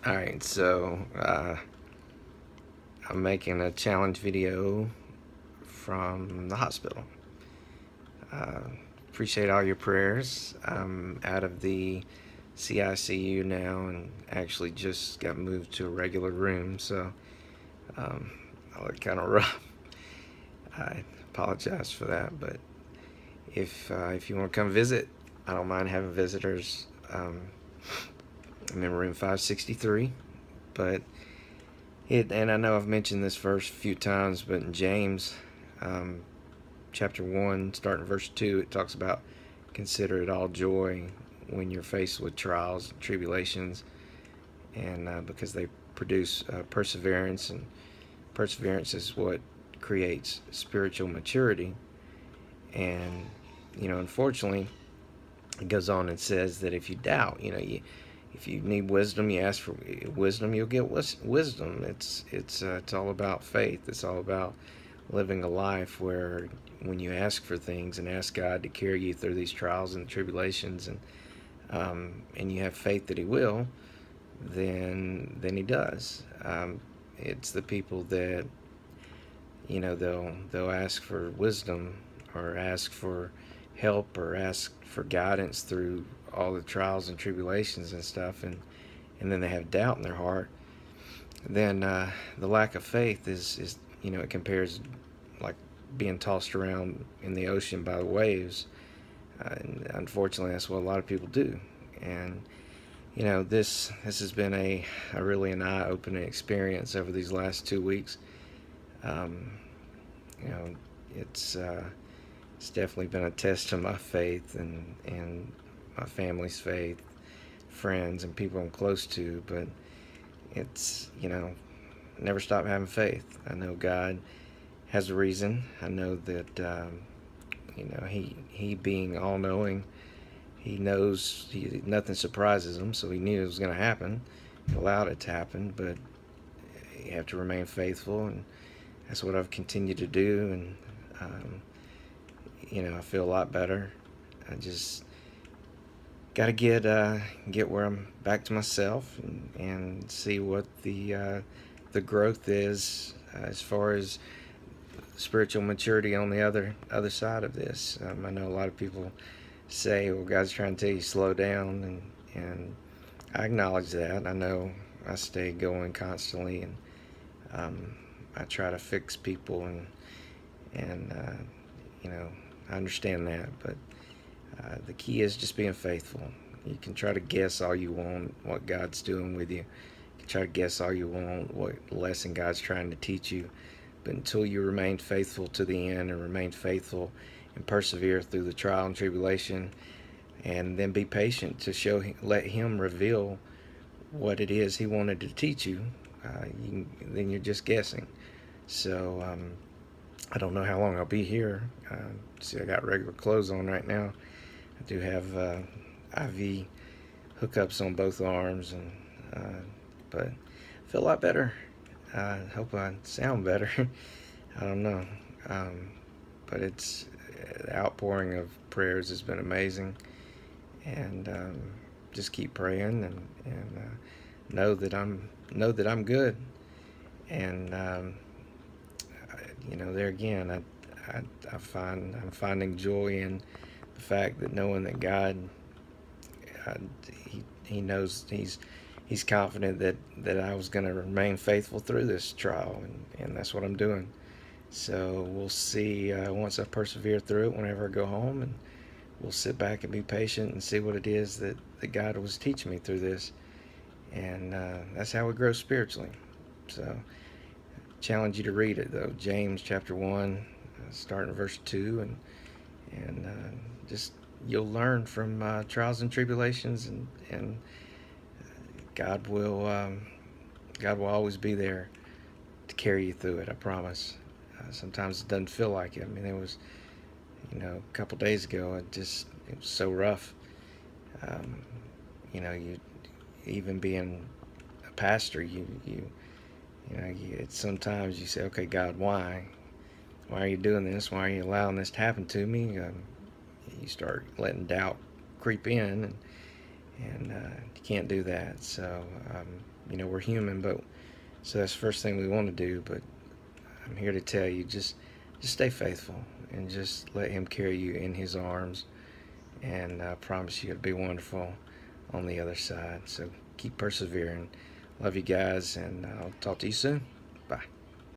Alright, so I'm making a challenge video from the hospital. Uh, Appreciate all your prayers. I'm out of the CICU now and actually just got moved to a regular room, so um, I look kind of rough. I apologize for that, but if you want to come visit, I don't mind having visitors. I'm in room 563, but and I know I've mentioned this verse a few times, but in James, um, chapter 1, starting verse 2, it talks about consider it all joy when you're faced with trials and tribulations, and because they produce perseverance, and perseverance is what creates spiritual maturity. And, unfortunately, it goes on and says that if you doubt, if you need wisdom, you ask for wisdom, you'll get wisdom. It's all about faith. It's all about living a life where when you ask for things and ask God to carry you through these trials and tribulations, and you have faith that He will, then He does. It's the people that they'll ask for wisdom or ask for help or ask for guidance through all the trials and tribulations and stuff, and then they have doubt in their heart. Then the lack of faith is it compares like being tossed around in the ocean by the waves. And unfortunately, that's what a lot of people do. And this has been a really an eye-opening experience over these last 2 weeks. Um, you know, it's definitely been a test to my faith and my family's faith, friends, and people I'm close to. But it's never stop having faith. I know God has a reason. I know that he being all knowing, he knows nothing surprises him, so he knew it was going to happen. He allowed it to happen, but you have to remain faithful, and that's what I've continued to do. And um, I feel a lot better. I just got to get where I'm back to myself and see what the growth is as far as spiritual maturity on the other side of this. I know a lot of people say, "Well, God's trying to tell you slow down," and I acknowledge that. I know I stay going constantly, and I try to fix people, and I understand that, but the key is just being faithful. You can try to guess all you want what God's doing with you. You can try to guess all you want what lesson God's trying to teach you. But until you remain faithful to the end and remain faithful and persevere through the trial and tribulation, and then be patient to let Him reveal what it is He wanted to teach you, then you're just guessing. So I don't know how long I'll be here. See, I got regular clothes on right now. I do have IV hookups on both arms, and but I feel a lot better. I hope I sound better. I don't know, but it's the outpouring of prayers has been amazing, and just keep praying and know that I'm good, and there again, I'm finding joy in the fact that knowing that God, uh, he knows he's confident that I was going to remain faithful through this trial, and that's what I'm doing. So we'll see once I persevere through it. Whenever I go home, and we'll sit back and be patient and see what it is that God was teaching me through this, and that's how we grow spiritually. So challenge you to read it though, James chapter 1, starting verse 2, and just you'll learn from trials and tribulations, and God will God will always be there to carry you through it. I promise. Sometimes it doesn't feel like it. I mean, there was a couple days ago, it was so rough. Um, you even being a pastor, it's sometimes you say, okay, God, why? Why are you doing this? Why are you allowing this to happen to me? You start letting doubt creep in, and you can't do that. So we're human, but so that's the first thing we want to do. But I'm here to tell you, just stay faithful and just let Him carry you in His arms, and I promise you it'll be wonderful on the other side. So keep persevering. Love you guys, and I'll talk to you soon.